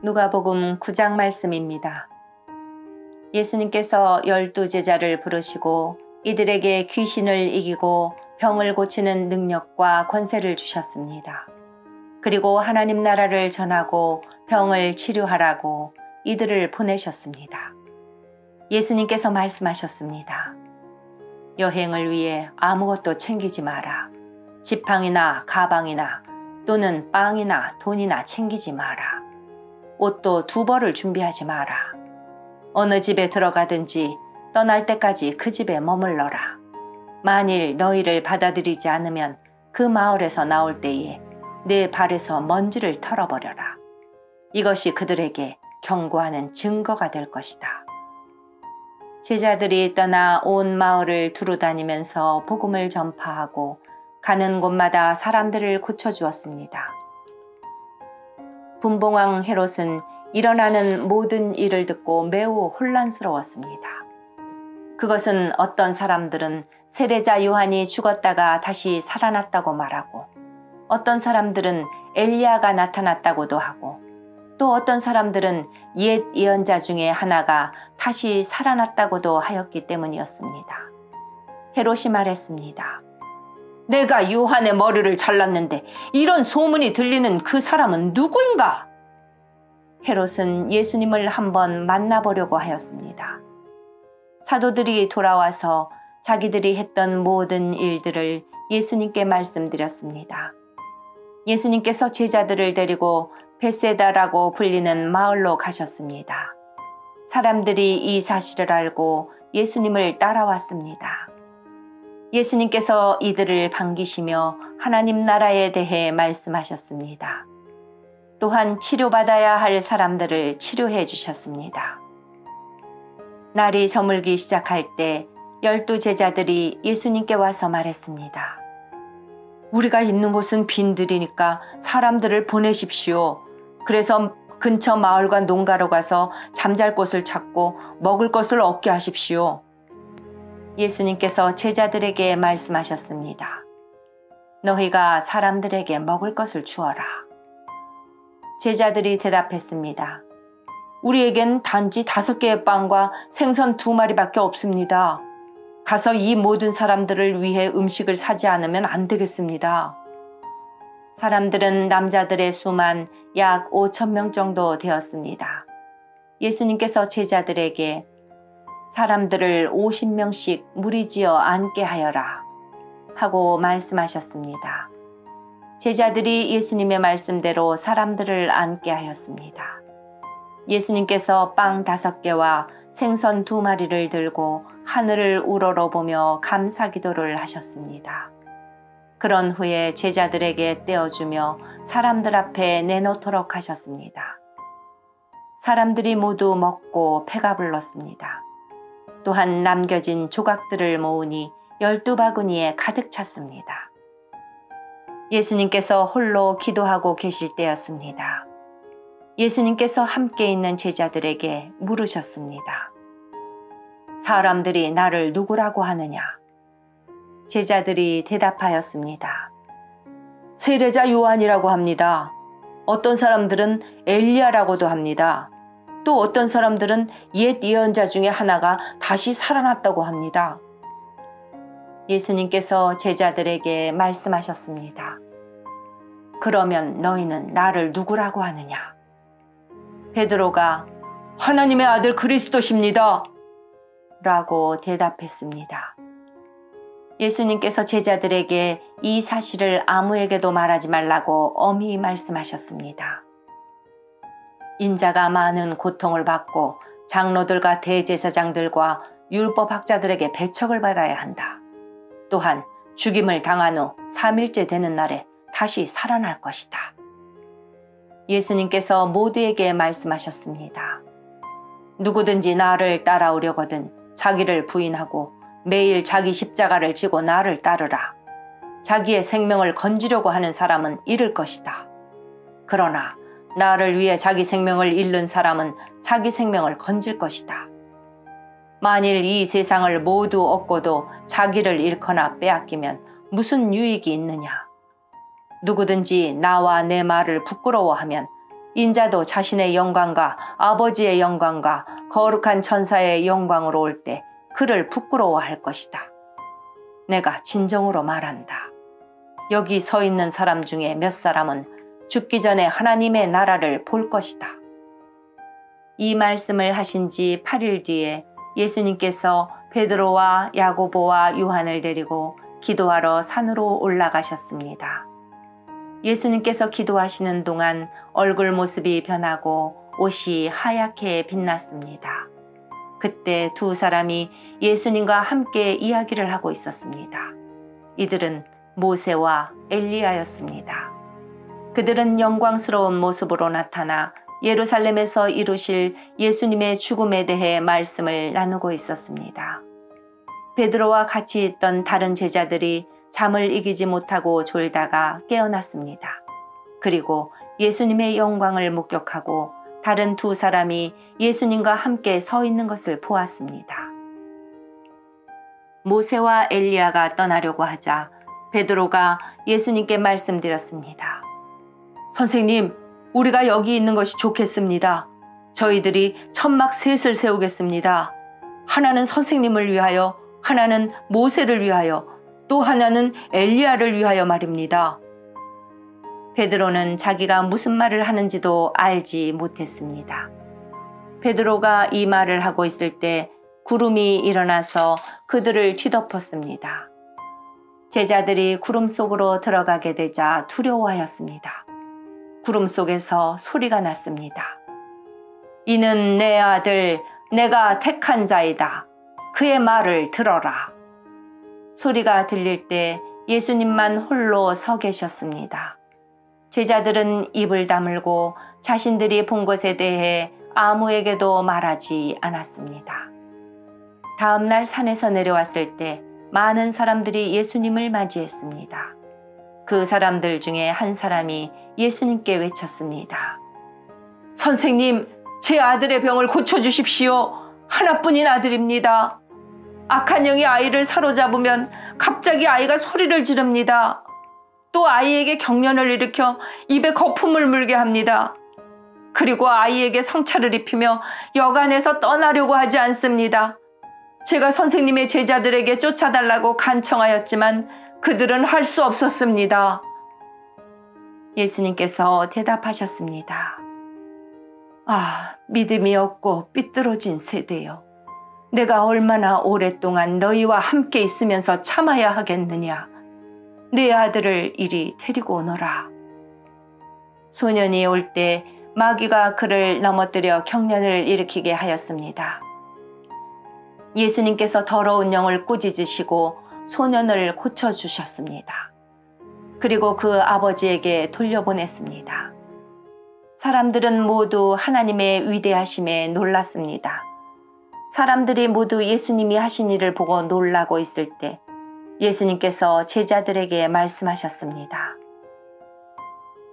누가복음 9장 말씀입니다. 예수님께서 12제자를 부르시고 이들에게 귀신을 이기고 병을 고치는 능력과 권세를 주셨습니다. 그리고 하나님 나라를 전하고 병을 치료하라고 이들을 보내셨습니다. 예수님께서 말씀하셨습니다. 여행을 위해 아무것도 챙기지 마라. 지팡이나 가방이나 또는 빵이나 돈이나 챙기지 마라. 옷도 2벌을 준비하지 마라. 어느 집에 들어가든지 떠날 때까지 그 집에 머물러라. 만일 너희를 받아들이지 않으면 그 마을에서 나올 때에 내 발에서 먼지를 털어버려라. 이것이 그들에게 경고하는 증거가 될 것이다. 제자들이 떠나 온 마을을 두루 다니면서 복음을 전파하고 가는 곳마다 사람들을 고쳐주었습니다. 분봉왕 헤롯은 일어나는 모든 일을 듣고 매우 혼란스러웠습니다. 그것은 어떤 사람들은 세례자 요한이 죽었다가 다시 살아났다고 말하고, 어떤 사람들은 엘리야가 나타났다고도 하고, 또 어떤 사람들은 옛 예언자 중에 하나가 다시 살아났다고도 하였기 때문이었습니다. 헤롯이 말했습니다. 내가 요한의 머리를 잘랐는데 이런 소문이 들리는 그 사람은 누구인가? 헤롯은 예수님을 한번 만나보려고 하였습니다. 사도들이 돌아와서 자기들이 했던 모든 일들을 예수님께 말씀드렸습니다. 예수님께서 제자들을 데리고 벳세다라고 불리는 마을로 가셨습니다. 사람들이 이 사실을 알고 예수님을 따라왔습니다. 예수님께서 이들을 반기시며 하나님 나라에 대해 말씀하셨습니다. 또한 치료받아야 할 사람들을 치료해 주셨습니다. 날이 저물기 시작할 때 12제자들이 예수님께 와서 말했습니다. 우리가 있는 곳은 빈들이니까 사람들을 보내십시오. 그래서 근처 마을과 농가로 가서 잠잘 곳을 찾고 먹을 것을 얻게 하십시오. 예수님께서 제자들에게 말씀하셨습니다. 너희가 사람들에게 먹을 것을 주어라. 제자들이 대답했습니다. 우리에겐 단지 5개의 빵과 생선 2마리밖에 없습니다. 가서 이 모든 사람들을 위해 음식을 사지 않으면 안 되겠습니다. 사람들은 남자들의 수만 약 5,000명 정도 되었습니다. 예수님께서 제자들에게 사람들을 50명씩 무리지어 앉게 하여라 하고 말씀하셨습니다. 제자들이 예수님의 말씀대로 사람들을 앉게 하였습니다. 예수님께서 빵 5개와 생선 2마리를 들고 하늘을 우러러보며 감사기도를 하셨습니다. 그런 후에 제자들에게 떼어주며 사람들 앞에 내놓도록 하셨습니다. 사람들이 모두 먹고 배가 불렀습니다. 또한 남겨진 조각들을 모으니 12바구니에 가득 찼습니다. 예수님께서 홀로 기도하고 계실 때였습니다. 예수님께서 함께 있는 제자들에게 물으셨습니다. 사람들이 나를 누구라고 하느냐? 제자들이 대답하였습니다. 세례자 요한이라고 합니다. 어떤 사람들은 엘리야라고도 합니다. 또 어떤 사람들은 옛 예언자 중에 하나가 다시 살아났다고 합니다. 예수님께서 제자들에게 말씀하셨습니다. 그러면 너희는 나를 누구라고 하느냐? 베드로가 하나님의 아들 그리스도십니다. 라고 대답했습니다. 예수님께서 제자들에게 이 사실을 아무에게도 말하지 말라고 엄히 말씀하셨습니다. 인자가 많은 고통을 받고 장로들과 대제사장들과 율법학자들에게 배척을 받아야 한다. 또한 죽임을 당한 후 3일째 되는 날에 다시 살아날 것이다. 예수님께서 모두에게 말씀하셨습니다. 누구든지 나를 따라오려거든 자기를 부인하고 매일 자기 십자가를 지고 나를 따르라. 자기의 생명을 건지려고 하는 사람은 잃을 것이다. 그러나 나를 위해 자기 생명을 잃는 사람은 자기 생명을 건질 것이다. 만일 이 세상을 모두 얻고도 자기를 잃거나 빼앗기면 무슨 유익이 있느냐? 누구든지 나와 내 말을 부끄러워하면 인자도 자신의 영광과 아버지의 영광과 거룩한 천사의 영광으로 올 때 그를 부끄러워할 것이다. 내가 진정으로 말한다. 여기 서 있는 사람 중에 몇 사람은 죽기 전에 하나님의 나라를 볼 것이다. 이 말씀을 하신 지 8일 뒤에 예수님께서 베드로와 야고보와 요한을 데리고 기도하러 산으로 올라가셨습니다. 예수님께서 기도하시는 동안 얼굴 모습이 변하고 옷이 하얗게 빛났습니다. 그때 두 사람이 예수님과 함께 이야기를 하고 있었습니다. 이들은 모세와 엘리야였습니다. 그들은 영광스러운 모습으로 나타나 예루살렘에서 이루실 예수님의 죽음에 대해 말씀을 나누고 있었습니다. 베드로와 같이 있던 다른 제자들이 잠을 이기지 못하고 졸다가 깨어났습니다. 그리고 예수님의 영광을 목격하고 다른 두 사람이 예수님과 함께 서 있는 것을 보았습니다. 모세와 엘리야가 떠나려고 하자 베드로가 예수님께 말씀드렸습니다. 선생님, 우리가 여기 있는 것이 좋겠습니다. 저희들이 천막 셋을 세우겠습니다. 하나는 선생님을 위하여, 하나는 모세를 위하여, 또 하나는 엘리야를 위하여 말입니다. 베드로는 자기가 무슨 말을 하는지도 알지 못했습니다. 베드로가 이 말을 하고 있을 때 구름이 일어나서 그들을 뒤덮었습니다. 제자들이 구름 속으로 들어가게 되자 두려워하였습니다. 구름 속에서 소리가 났습니다. 이는 내 아들, 내가 택한 자이다. 그의 말을 들어라. 소리가 들릴 때 예수님만 홀로 서 계셨습니다. 제자들은 입을 다물고 자신들이 본 것에 대해 아무에게도 말하지 않았습니다. 다음 날 산에서 내려왔을 때 많은 사람들이 예수님을 맞이했습니다. 그 사람들 중에 한 사람이 예수님께 외쳤습니다. 선생님, 제 아들의 병을 고쳐주십시오. 하나뿐인 아들입니다. 악한 영이 아이를 사로잡으면 갑자기 아이가 소리를 지릅니다. 또 아이에게 경련을 일으켜 입에 거품을 물게 합니다. 그리고 아이에게 성차를 입히며 여간에서 떠나려고 하지 않습니다. 제가 선생님의 제자들에게 쫓아달라고 간청하였지만 그들은 할 수 없었습니다. 예수님께서 대답하셨습니다. 아, 믿음이 없고 삐뚤어진 세대여. 내가 얼마나 오랫동안 너희와 함께 있으면서 참아야 하겠느냐. 내 아들을 이리 데리고 오너라. 소년이 올 때 마귀가 그를 넘어뜨려 경련을 일으키게 하였습니다. 예수님께서 더러운 영을 꾸짖으시고 소년을 고쳐주셨습니다. 그리고 그 아버지에게 돌려보냈습니다. 사람들은 모두 하나님의 위대하심에 놀랐습니다. 사람들이 모두 예수님이 하신 일을 보고 놀라고 있을 때 예수님께서 제자들에게 말씀하셨습니다.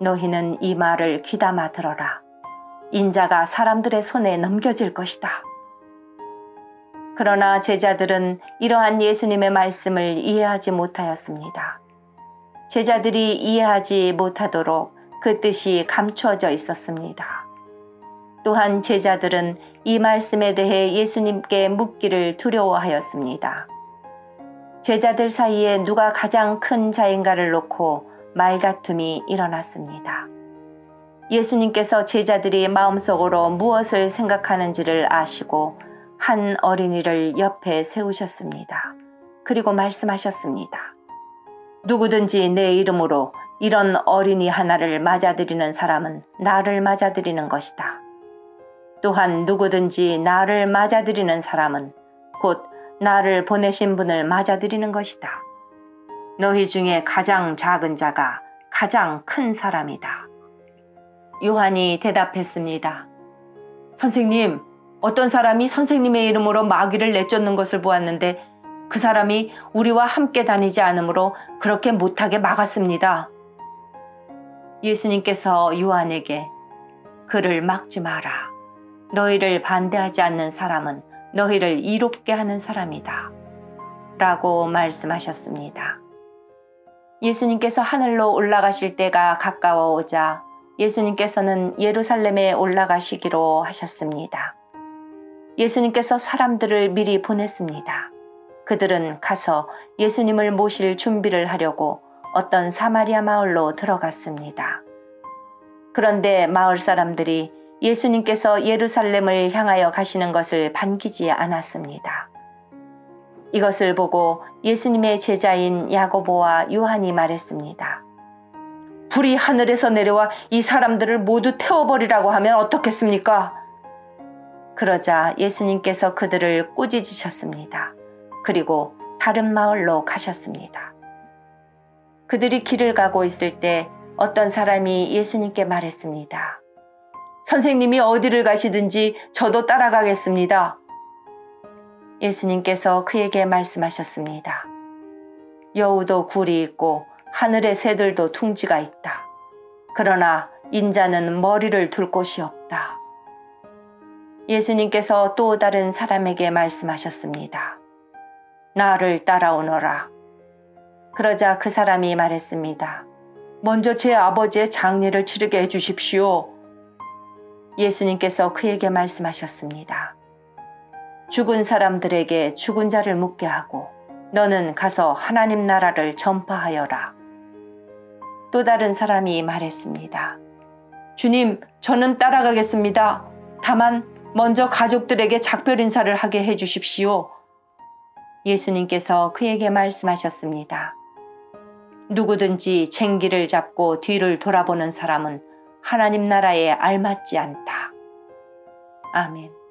너희는 이 말을 귀담아 들어라. 인자가 사람들의 손에 넘겨질 것이다. 그러나 제자들은 이러한 예수님의 말씀을 이해하지 못하였습니다. 제자들이 이해하지 못하도록 그 뜻이 감추어져 있었습니다. 또한 제자들은 이 말씀에 대해 예수님께 묻기를 두려워하였습니다. 제자들 사이에 누가 가장 큰 자인가를 놓고 말다툼이 일어났습니다. 예수님께서 제자들이 마음속으로 무엇을 생각하는지를 아시고 한 어린이를 옆에 세우셨습니다. 그리고 말씀하셨습니다. 누구든지 내 이름으로 이런 어린이 하나를 맞아들이는 사람은 나를 맞아들이는 것이다. 또한 누구든지 나를 맞아들이는 사람은 곧 나를 보내신 분을 맞아들이는 것이다. 너희 중에 가장 작은 자가 가장 큰 사람이다. 요한이 대답했습니다. 선생님, 어떤 사람이 선생님의 이름으로 마귀를 내쫓는 것을 보았는데 그 사람이 우리와 함께 다니지 않으므로 그렇게 못하게 막았습니다. 예수님께서 요한에게 그를 막지 마라. 너희를 반대하지 않는 사람은 너희를 이롭게 하는 사람이다. 라고 말씀하셨습니다. 예수님께서 하늘로 올라가실 때가 가까워 오자 예수님께서는 예루살렘에 올라가시기로 하셨습니다. 예수님께서 사람들을 미리 보냈습니다. 그들은 가서 예수님을 모실 준비를 하려고 어떤 사마리아 마을로 들어갔습니다. 그런데 마을 사람들이 예수님께서 예루살렘을 향하여 가시는 것을 반기지 않았습니다. 이것을 보고 예수님의 제자인 야고보와 요한이 말했습니다. 불이 하늘에서 내려와 이 사람들을 모두 태워버리라고 하면 어떻겠습니까? 그러자 예수님께서 그들을 꾸짖으셨습니다. 그리고 다른 마을로 가셨습니다. 그들이 길을 가고 있을 때 어떤 사람이 예수님께 말했습니다. 선생님이 어디를 가시든지 저도 따라가겠습니다. 예수님께서 그에게 말씀하셨습니다. 여우도 굴이 있고 하늘의 새들도 둥지가 있다. 그러나 인자는 머리를 둘 곳이 없다. 예수님께서 또 다른 사람에게 말씀하셨습니다. 나를 따라오너라. 그러자 그 사람이 말했습니다. 먼저 제 아버지의 장례를 치르게 해주십시오. 예수님께서 그에게 말씀하셨습니다. 죽은 사람들에게 죽은 자를 묻게 하고 너는 가서 하나님 나라를 전파하여라. 또 다른 사람이 말했습니다. 주님, 저는 따라가겠습니다. 다만 먼저 가족들에게 작별 인사를 하게 해주십시오. 예수님께서 그에게 말씀하셨습니다. 누구든지 쟁기를 잡고 뒤를 돌아보는 사람은 하나님 나라에 알맞지 않다. 아멘.